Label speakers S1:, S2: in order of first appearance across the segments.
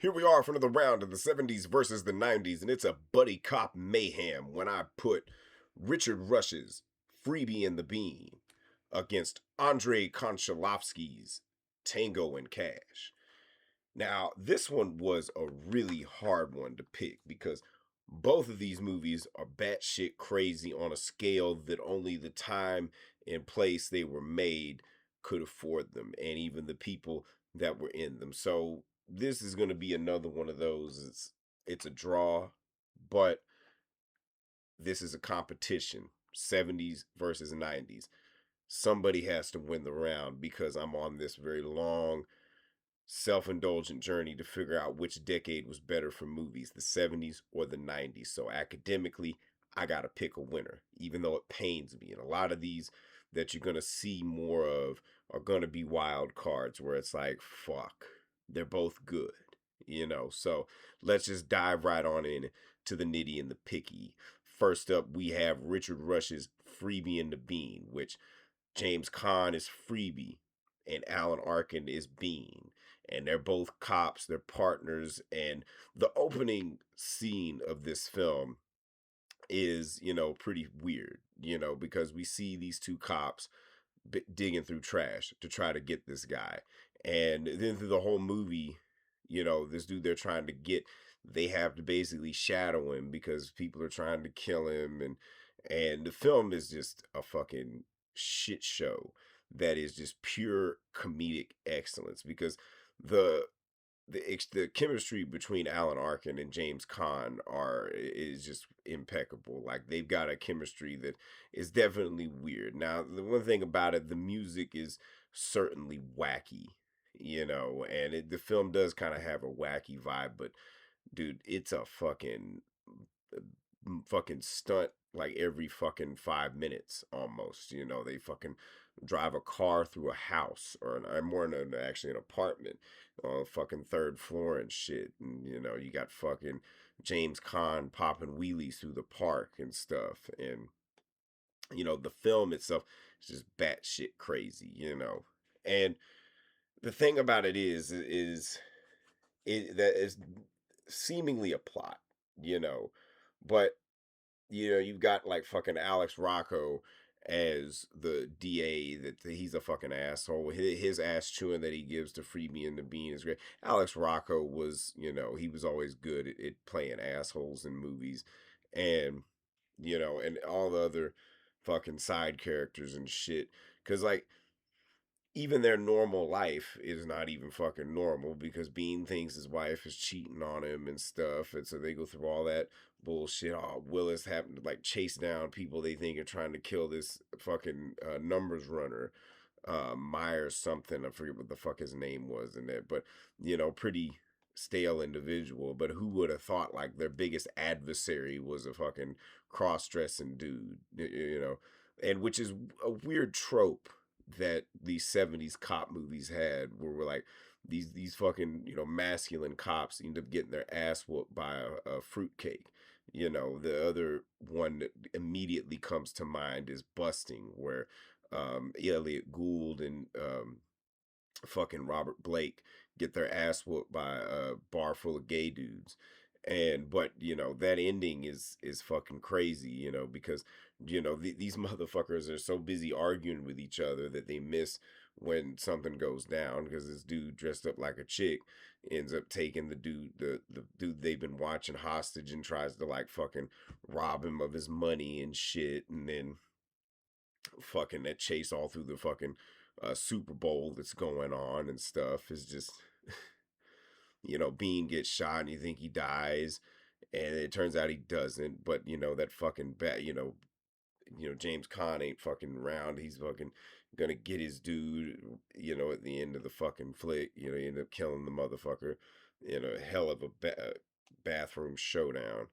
S1: Here we are for another round of the 70s versus the 90s, and it's a buddy cop mayhem when I put Richard Rush's Freebie and the Bean against Andrei Konchalovsky's Tango and Cash. Now, this one was a really hard one to pick because both of these movies are batshit crazy on a scale that only the time and place they were made could afford them, and even the people that were in them. So this is going to be another one of those. It's a draw, but this is a competition. 70s versus 90s. Somebody has to win the round because I'm on this very long self-indulgent journey to figure out which decade was better for movies, the 70s or the 90s. So academically, I got to pick a winner, even though it pains me. And a lot of these that you're going to see more of are going to be wild cards where it's like, fuck, they're both good, So let's just dive right on in to the nitty and the picky. First up, we have Richard Rush's Freebie and the Bean, which James Caan is Freebie and Alan Arkin is Bean. And they're both cops, they're partners. And the opening scene of this film is, pretty weird, because we see these two cops digging through trash to try to get this guy. And then through the whole movie, this dude they're trying to get, they have to basically shadow him because people are trying to kill him. And the film is just a fucking shit show that is just pure comedic excellence because the the chemistry between Alan Arkin and James Caan is just impeccable. Like they've got a chemistry that is definitely weird. Now, the one thing about it, the music is certainly wacky, and the film does kind of have a wacky vibe, but dude, it's a fucking stunt like every fucking 5 minutes almost. They fucking drive a car through a house or more than actually an apartment on a fucking third floor and shit. And you got fucking James Caan popping wheelies through the park and stuff. And the film itself is just batshit crazy. And the thing about it is that is seemingly a plot, you know, but you've got like fucking Alex Rocco as the DA that he's a fucking asshole. His ass chewing that he gives to Freebie and the Bean is great. Alex Rocco was, he was always good at playing assholes in movies, and and all the other fucking side characters and shit. Cause like even their normal life is not even fucking normal because Bean thinks his wife is cheating on him and stuff, and so they go through all that bullshit. Oh, Willis happened to like chase down people they think are trying to kill this fucking numbers runner, Myers something. I forget what the fuck his name was in that, but pretty stale individual. But who would have thought like their biggest adversary was a fucking cross-dressing dude, and which is a weird trope that these 70s cop movies had where we're like these fucking masculine cops end up getting their ass whooped by a fruitcake. The other one that immediately comes to mind is Busting, where Elliot Gould and fucking Robert Blake get their ass whooped by a bar full of gay dudes. And but that ending is fucking crazy, because these motherfuckers are so busy arguing with each other that they miss when something goes down because this dude dressed up like a chick ends up taking the dude they've been watching hostage and tries to like fucking rob him of his money and shit. And then fucking that chase all through the fucking Super Bowl that's going on and stuff is just Bean gets shot and you think he dies, and it turns out he doesn't. But that fucking James Caan ain't fucking around. He's fucking gonna get his dude. At the end of the fucking flick, he end up killing the motherfucker in a hell of a bathroom showdown.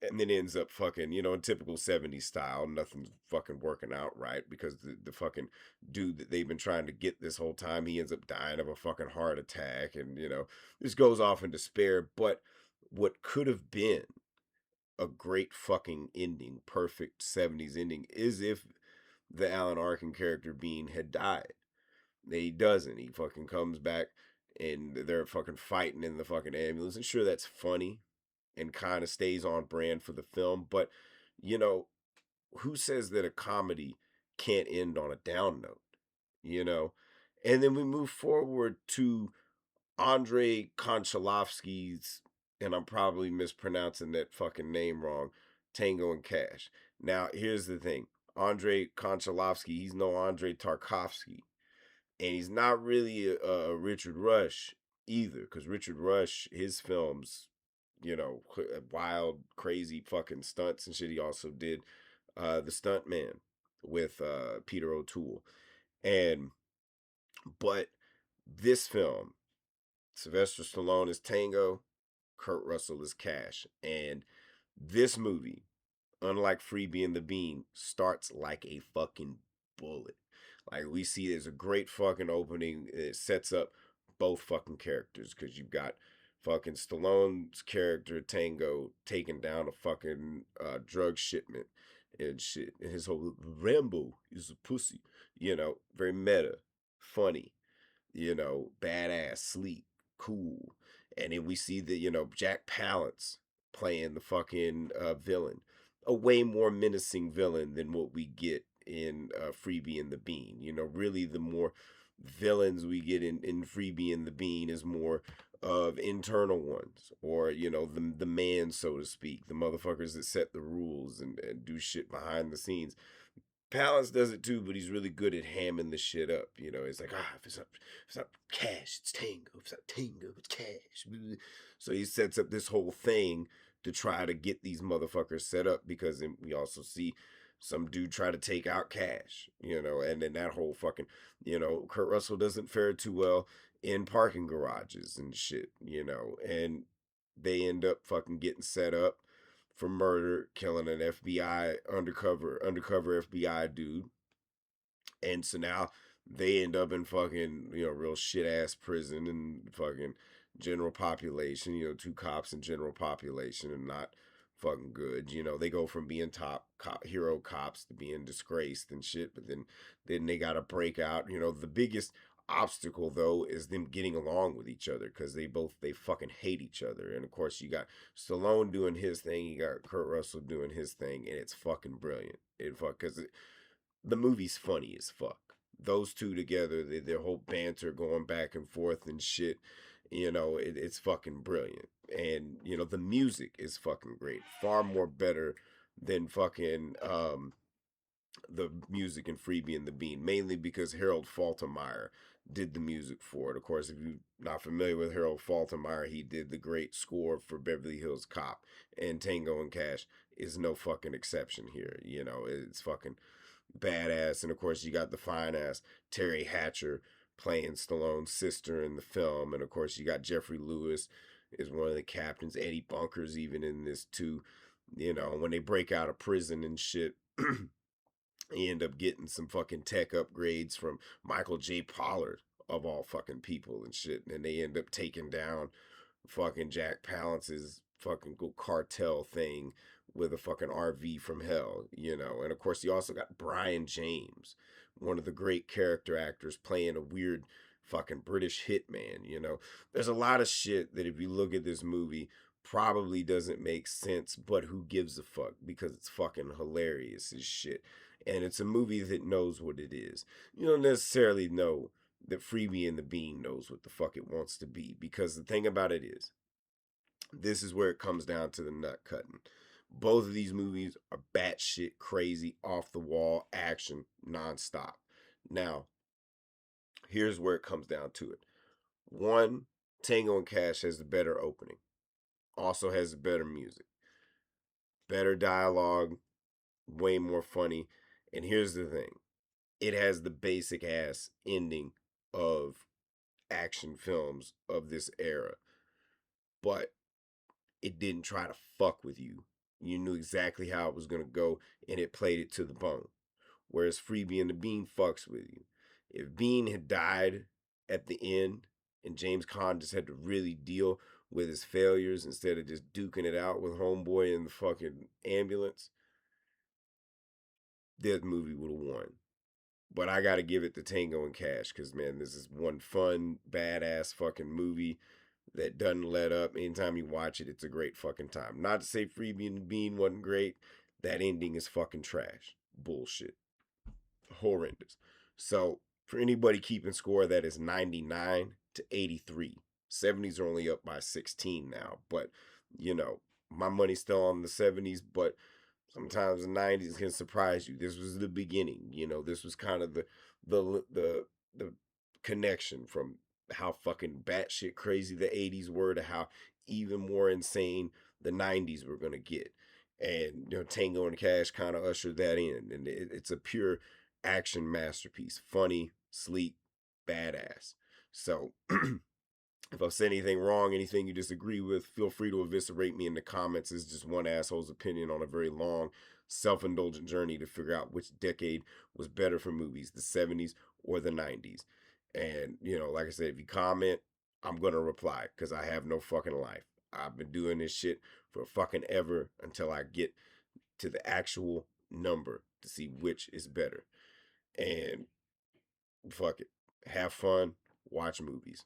S1: And then ends up fucking, in typical 70s style, nothing's fucking working out right because the fucking dude that they've been trying to get this whole time, he ends up dying of a fucking heart attack. And, this goes off in despair. But what could have been a great fucking ending, perfect 70s ending, is if the Alan Arkin character Bean had died. He doesn't. He fucking comes back and they're fucking fighting in the fucking ambulance. And sure, that's funny and kind of stays on brand for the film, but you know, who says that a comedy can't end on a down note? You know, and then we move forward to Andrei Konchalovsky's, and I'm probably mispronouncing that fucking name wrong, Tango and Cash. Now, here's the thing: Andrei Konchalovsky, he's no Andrei Tarkovsky, and he's not really a Richard Rush either, because Richard Rush, his films, wild, crazy fucking stunts and shit. He also did The Stunt Man with Peter O'Toole, and but this film, Sylvester Stallone is Tango, Kurt Russell is Cash, and this movie, unlike Freebie and the Bean, starts like a fucking bullet. Like we see, there's a great fucking opening. It sets up both fucking characters because you've got fucking Stallone's character Tango taking down a fucking drug shipment and shit. And his whole Rambo is a pussy, very meta, funny, badass, sleek, cool. And then we see the, Jack Palance playing the fucking villain, a way more menacing villain than what we get in Freebie and the Bean. Really the more villains we get in Freebie and the Bean is more of internal ones, or the man, so to speak, the motherfuckers that set the rules and do shit behind the scenes. Palance does it too, but he's really good at hamming the shit up. It's like, if it's not Cash, it's Tango. If it's not Tango, it's Cash. So he sets up this whole thing to try to get these motherfuckers set up, because then we also see some dude try to take out Cash, and then that whole fucking, Kurt Russell doesn't fare too well in parking garages and shit, and they end up fucking getting set up for murder, killing an FBI undercover FBI dude. And so now they end up in fucking, real shit ass prison and fucking general population, two cops in general population, and not fucking good. They go from being hero cops to being disgraced and shit, but then they got to break out. The biggest obstacle though is them getting along with each other, because they fucking hate each other. And of course you got Stallone doing his thing, you got Kurt Russell doing his thing, and it's fucking brilliant. Because the movie's funny as fuck. Those two together, their whole banter going back and forth and shit, it's fucking brilliant. And the music is fucking great, far more better than fucking the music in Freebie and the Bean, mainly because Harold Faltermeyer did the music for it. Of course, if you're not familiar with Harold Faltermeyer, he did the great score for Beverly Hills Cop, and Tango and Cash is no fucking exception here. It's fucking badass. And of course, you got the fine ass Terry Hatcher playing Stallone's sister in the film. And of course, you got Jeffrey Lewis is one of the captains. Eddie Bunker's even in this too. When they break out of prison and shit, he end up getting some fucking tech upgrades from Michael J. Pollard, of all fucking people and shit. And they end up taking down fucking Jack Palance's fucking cartel thing with a fucking RV from hell, And of course, you also got Brian James, one of the great character actors, playing a weird fucking British hitman, There's a lot of shit that if you look at this movie probably doesn't make sense, but who gives a fuck, because it's fucking hilarious as shit. And it's a movie that knows what it is. You don't necessarily know that Freebie and the Bean knows what the fuck it wants to be, because the thing about it is, this is where it comes down to the nut cutting. Both of these movies are batshit crazy, off the wall action, nonstop. Now, here's where it comes down to it. One, Tango and Cash has the better opening, also has the better music, better dialogue, way more funny. And here's the thing, it has the basic ass ending of action films of this era, but it didn't try to fuck with you. You knew exactly how it was going to go, and it played it to the bone. Whereas Freebie and the Bean fucks with you. If Bean had died at the end and James Caan just had to really deal with his failures instead of just duking it out with Homeboy in the fucking ambulance, that movie would have won. But I gotta give it to Tango and Cash because man, this is one fun, badass fucking movie that doesn't let up. Anytime you watch it, it's a great fucking time. Not to say Freebie and Bean wasn't great. That ending is fucking trash. Bullshit. Horrendous. So for anybody keeping score, that is 99 to 83. 70s are only up by 16 now. But, you know, my money's still on the 70s, but sometimes the 90s can surprise you. This was the beginning. You know, this was kind of the connection from how fucking batshit crazy the 80s were to how even more insane the 90s were gonna get. And you know, Tango and Cash kind of ushered that in, and it's a pure action masterpiece. Funny, sleek, badass. So if I've said anything wrong, anything you disagree with, feel free to eviscerate me in the comments. It's just one asshole's opinion on a very long, self indulgent journey to figure out which decade was better for movies, the 70s or the 90s. And, you know, like I said, if you comment, I'm going to reply because I have no fucking life. I've been doing this shit for fucking ever until I get to the actual number to see which is better. And fuck it. Have fun, watch movies.